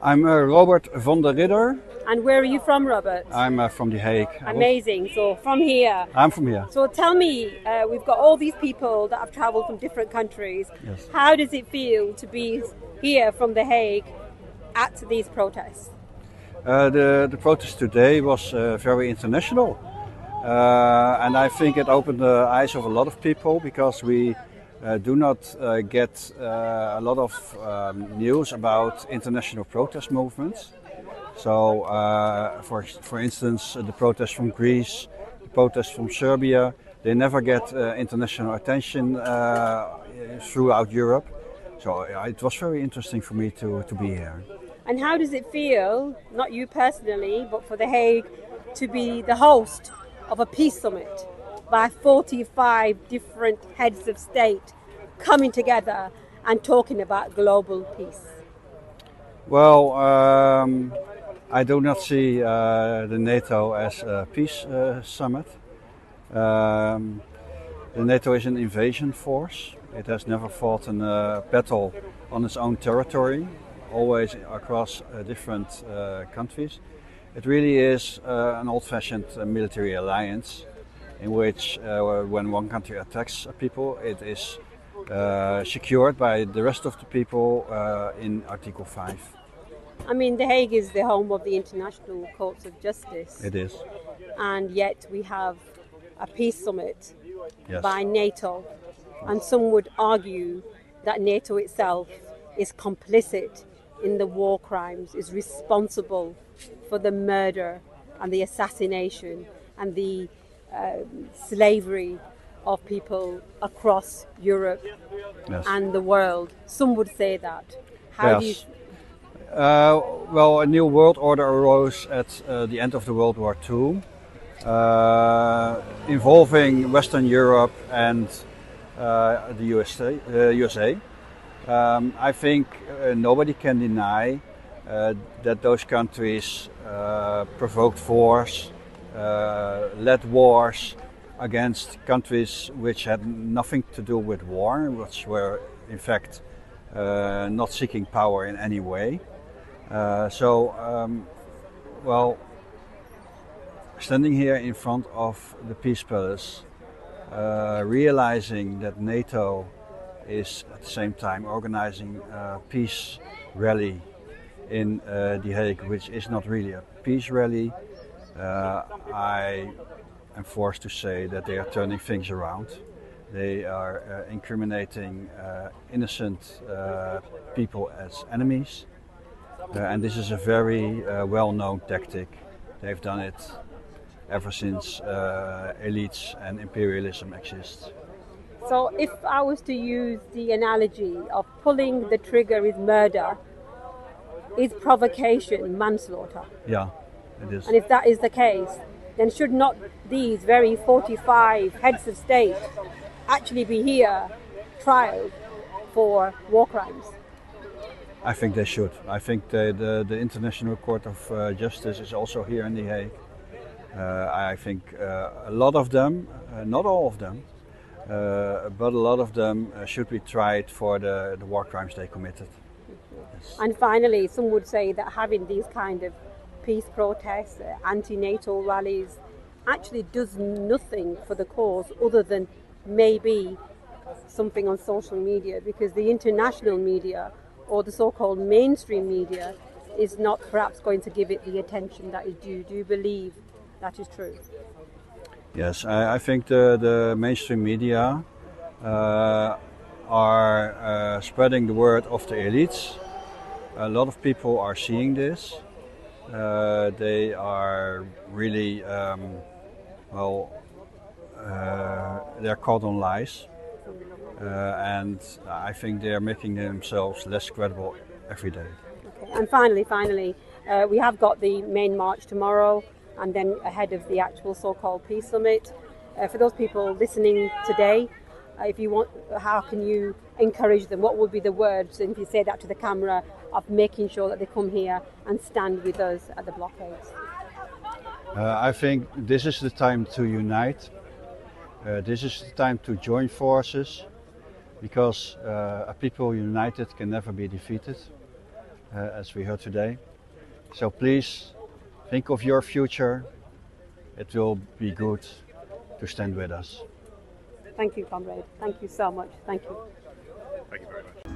I'm Robert van der Ridder. And where are you from, Robert? I'm from The Hague. Amazing. So from here. I'm from here. So tell me, we've got all these people that have travelled from different countries. Yes. How does it feel to be here from The Hague at these protests? The protest today was very international. And I think it opened the eyes of a lot of people because we do not get a lot of news about international protest movements. So, for instance, the protests from Greece, the protests from Serbia, they never get international attention throughout Europe. So it was very interesting for me to be here. And how does it feel, not you personally, but for The Hague, to be the host of a peace summit by 45 different heads of state coming together and talking about global peace? Well, I do not see the NATO as a peace summit. The NATO is an invasion force. It has never fought a battle on its own territory, always across different countries. It really is an old-fashioned military alliance in which when one country attacks people, it is secured by the rest of the people in Article 5. I mean, The Hague is the home of the International Courts of Justice. It is. And yet we have a peace summit Yes. by NATO. And some would argue that NATO itself is complicit in the war crimes, is responsible for the murder and the assassination and the slavery of people across Europe Yes. and the world. Some would say that. How do you... Yes. Well, a new world order arose at the end of the World War II, involving Western Europe and the USA. I think nobody can deny that those countries provoked wars, led wars against countries which had nothing to do with war, which were in fact not seeking power in any way. Well, standing here in front of the Peace Palace, realizing that NATO is at the same time organizing a peace rally in The Hague, which is not really a peace rally, I am forced to say that they are turning things around. They are incriminating innocent people as enemies. And this is a very well-known tactic. They've done it ever since elites and imperialism exist. So if I was to use the analogy of pulling the trigger is murder, is provocation manslaughter? Yeah, it is. And if that is the case, then should not these very 45 heads of state actually be here trialed for war crimes? I think they should. I think the International Court of Justice is also here in The Hague. I think a lot of them, not all of them, but a lot of them should be tried for the war crimes they committed. Yes. And finally, some would say that having these kind of peace protests, anti-NATO rallies, actually does nothing for the cause other than maybe something on social media, because the international media or the so-called mainstream media is not perhaps going to give it the attention that is due. Do you believe that is true? Yes, I think the mainstream media are spreading the word of the elites. A lot of people are seeing this. They are really, they're caught on lies. And I think they are making themselves less credible every day. Okay. And finally, we have got the main march tomorrow, and then ahead of the actual so-called peace summit. For those people listening today, if you want, how can you encourage them? What would be the words, and if you say that to the camera, of making sure that they come here and stand with us at the blockades? I think this is the time to unite. This is the time to join forces, because a people united can never be defeated. as we heard today. So please think of your future. It will be good to stand with us. Thank you, comrade. Thank you so much. Thank you. Thank you very much.